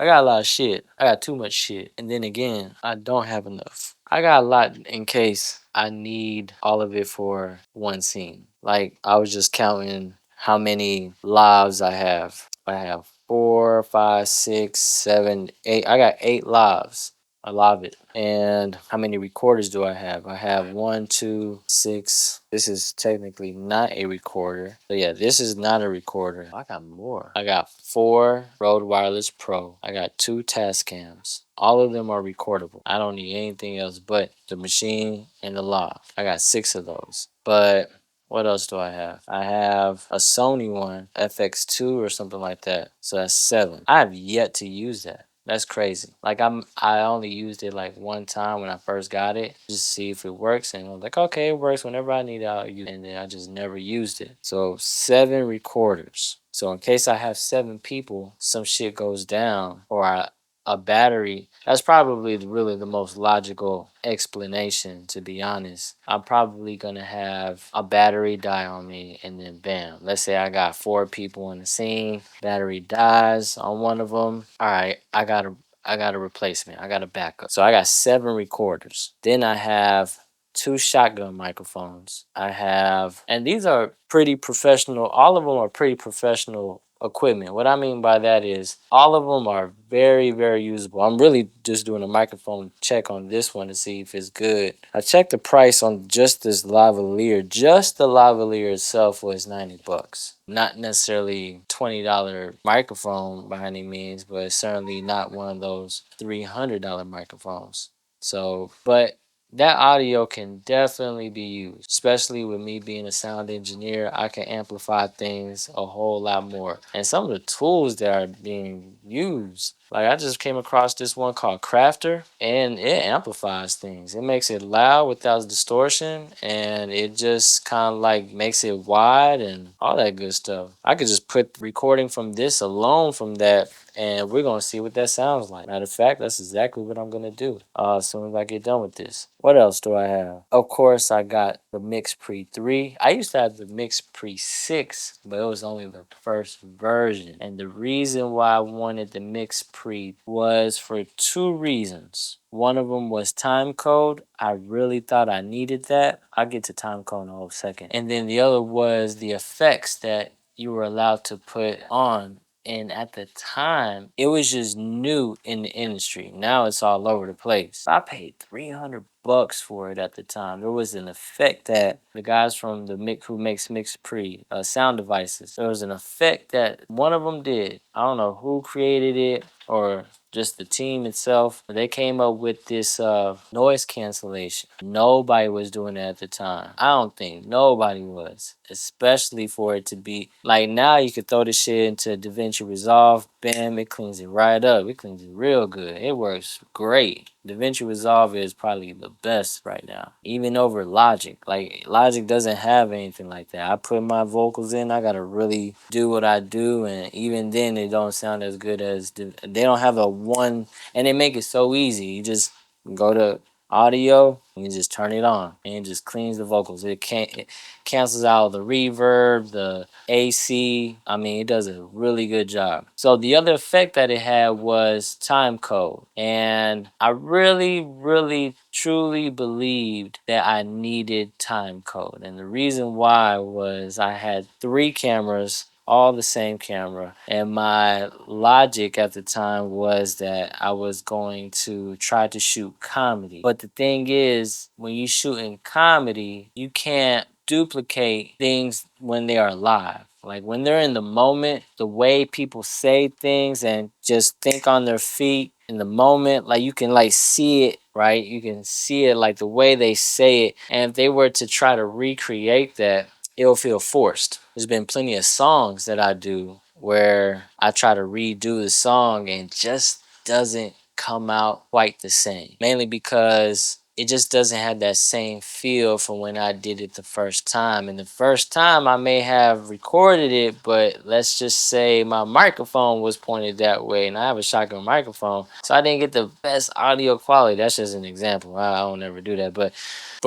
I got a lot of shit. I got too much shit. And then again, I don't have enough. I got a lot in case I need all of it for one scene. Like I was just counting how many lives I have. I have 4, 5, 6, 7, 8. I got 8 lives. I love it. And how many recorders do I have? I have 1, 2, 6. This is technically not a recorder. So yeah, this is not a recorder. I got more. I got 4 Rode Wireless Pro. I got 2 Tascams. All of them are recordable. I don't need anything else but the machine and the law. I got 6 of those. But what else do I have? I have a Sony one, FX2 or something like that. So that's 7. I have yet to use that. That's crazy. Like I only used it like one time when I first got it, just to see if it works. And I was like, okay, it works. Whenever I need it, I'll use it. And then I just never used it. So 7 recorders. So in case I have 7 people, some shit goes down or a battery. That's probably really the most logical explanation, to be honest. I'm probably gonna have a battery die on me and then bam. Let's say I got 4 people in the scene, battery dies on one of them. All right, I got a replacement. I got a backup. So I got 7 recorders. Then I have 2 shotgun microphones. I have, and these are pretty professional. All of them are pretty professional equipment. What I mean by that is all of them are very, very usable. I'm really just doing a microphone check on this one to see if it's good. I checked the price on just this lavalier. Just the lavalier itself was 90 bucks. Not necessarily $20 microphone by any means, but certainly not one of those $300 microphones. So, but that audio can definitely be used, especially with me being a sound engineer. I can amplify things a whole lot more. And some of the tools that are being used, like I just came across this one called Crafter, and it amplifies things. It makes it loud without distortion, and it just kind of like makes it wide and all that good stuff. I could just put recording from this alone from that, and we're gonna see what that sounds like. Matter of fact, that's exactly what I'm gonna do as soon as I get done with this. What else do I have? Of course, I got the Mix Pre 3. I used to have the Mix Pre 6, but it was only the first version. And the reason why I wanted the Mix Pre was for 2 reasons. One of them was time code. I really thought I needed that. I'll get to time code in a whole second. And then the other was the effects that you were allowed to put on. And at the time, it was just new in the industry. Now it's all over the place. I paid 300 bucks for it at the time. There was an effect that the guys from the Mick who makes Mix Pre sound devices. There was an effect that one of them did. I don't know who created it or just the team itself. They came up with this noise cancellation. Nobody was doing it at the time. I don't think nobody was, especially for it to be like now. You could throw this shit into DaVinci Resolve, bam, it cleans it right up. It cleans it real good. It works great. DaVinci Resolve is probably the best right now, even over Logic. Like Logic doesn't have anything like that. I put my vocals in, I gotta really do what I do, and even then they don't sound as good as they don't have a one, and they make it so easy. You just go to audio and you just turn it on and it just cleans the vocals. It cancels out the reverb, the AC. I mean, it does a really good job. So the other effect that it had was time code, and I really truly believed that I needed time code. And the reason why was I had 3 cameras, all the same camera, and my logic at the time was that I was going to try to shoot comedy. But the thing is, when you shoot in comedy, you can't duplicate things when they are live. Like when they're in the moment, the way people say things and just think on their feet in the moment, like you can like see it, right? You can see it like the way they say it. And if they were to try to recreate that, it'll feel forced. There's been plenty of songs that I do where I try to redo the song and it just doesn't come out quite the same. Mainly because it just doesn't have that same feel from when I did it the first time. And the first time I may have recorded it, but let's just say my microphone was pointed that way and I have a shotgun microphone. So I didn't get the best audio quality. That's just an example. I don't ever do that. But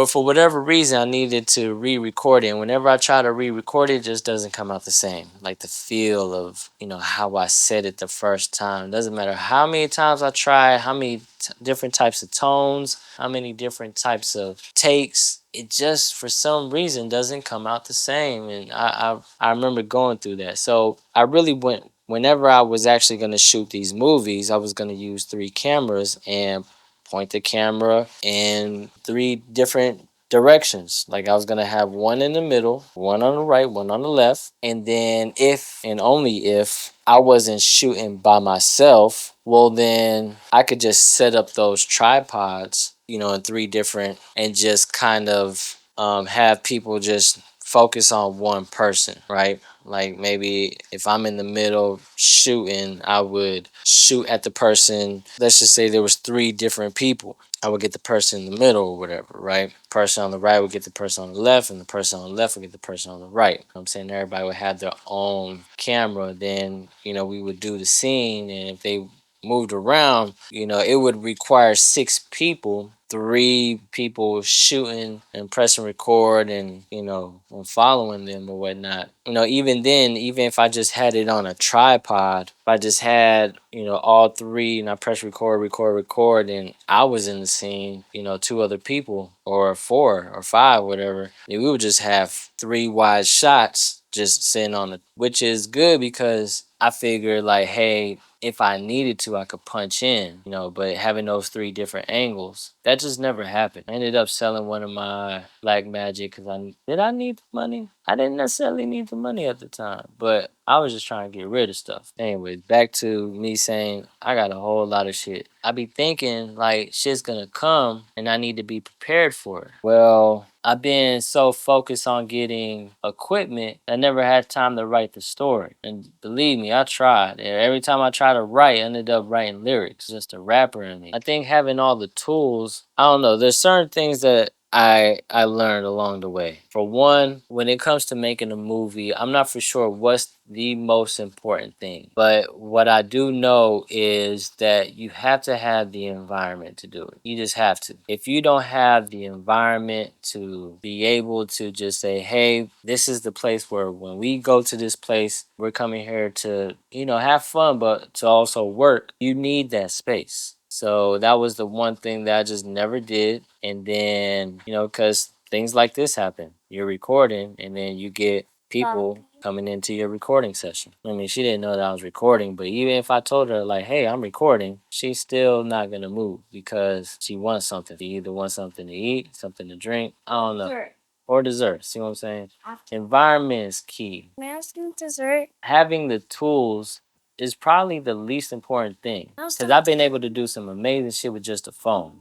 for whatever reason, I needed to re-record it. And whenever I try to re-record it, it just doesn't come out the same. Like the feel of, how I said it the first time. It doesn't matter how many times I try, how many different types of tones, how many different types of takes. It just, for some reason, doesn't come out the same. And I remember going through that. So I really went, whenever I was actually going to shoot these movies, I was going to use 3 cameras and point the camera in 3 different directions. Like I was gonna have one in the middle, one on the right, one on the left. And then if and only if I wasn't shooting by myself, well then I could just set up those tripods, in 3 different and just kind of have people just focus on one person, right? Like maybe if I'm in the middle shooting, I would shoot at the person. Let's just say there was 3 different people. I would get the person in the middle or whatever, right? Person on the right would get the person on the left, and the person on the left would get the person on the right. I'm saying everybody would have their own camera. Then, we would do the scene, and if they moved around, it would require 6 people, 3 people shooting and pressing record and, and following them or whatnot. Even then, even if I just had it on a tripod, if I just had, all 3 and I press record, record, record, and I was in the scene, 2 other people or 4 or 5, whatever, then we would just have 3 wide shots just sitting on the, which is good because I figured like, hey, if I needed to, I could punch in, but having those 3 different angles, that just never happened. I ended up selling one of my Black Magic because did I need the money? I didn't necessarily need the money at the time, but I was just trying to get rid of stuff. Anyway, back to me saying I got a whole lot of shit. I be thinking like shit's gonna come and I need to be prepared for it. Well, I've been so focused on getting equipment, I never had time to write the story. And believe me, I tried. And every time I tried to write, I ended up writing lyrics, just a rapper in me. I think having all the tools, I don't know, there's certain things that I learned along the way. For one, when it comes to making a movie, I'm not for sure what's the most important thing. But what I do know is that you have to have the environment to do it. You just have to. If you don't have the environment to be able to just say, hey, this is the place where when we go to this place, we're coming here to, have fun, but to also work, you need that space. So that was the one thing that I just never did. And then, because things like this happen. You're recording and then you get people coming into your recording session. I mean, she didn't know that I was recording, but even if I told her, like, hey, I'm recording, she's still not going to move because she wants something. She either wants something to eat, something to drink. I don't know. Dessert. Or dessert. See what I'm saying? Environment is key. May I ask you dessert? Having the tools is probably the least important thing because I've been able to do some amazing shit with just a phone.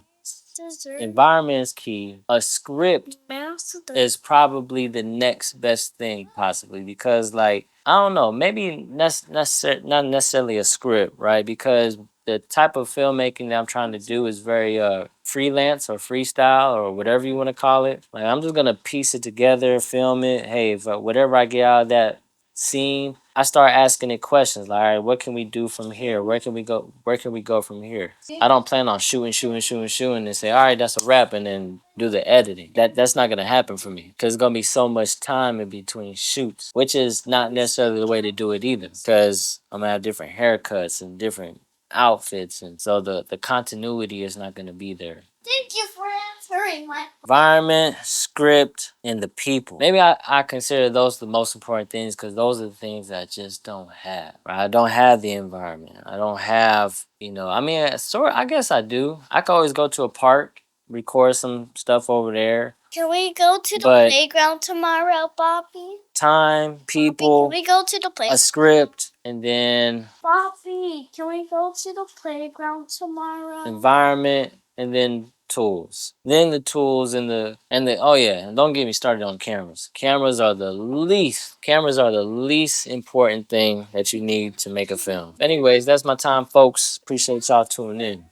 Dessert. Environment is key. A script is probably the next best thing possibly because like I don't know, maybe not necessarily a script, right? Because the type of filmmaking that I'm trying to do is very freelance or freestyle or whatever you want to call it. Like I'm just gonna piece it together, film it. Hey, if whatever I get out of that scene, I start asking it questions like, all right, what can we do from here? Where can we go? Where can we go from here? I don't plan on shooting and say, all right, that's a wrap, and then do the editing. That's not gonna happen for me because it's gonna be so much time in between shoots, which is not necessarily the way to do it either. Because I'm gonna have different haircuts and different outfits, and so the continuity is not gonna be there. Thank you for answering my environment, script, and the people. Maybe I consider those the most important things because those are the things that I just don't have. Right? I don't have the environment. I don't have, I mean, sort. I guess I do. I could always go to a park, record some stuff over there. Can we go to the playground tomorrow, Bobby? Time, people, Bobby, can we go to the playground? A script, and then Bobby, can we go to the playground tomorrow? Environment, and then tools. Then the tools and the oh yeah, and don't get me started on cameras. Cameras are the least important thing that you need to make a film. Anyways, that's my time, folks. Appreciate y'all tuning in.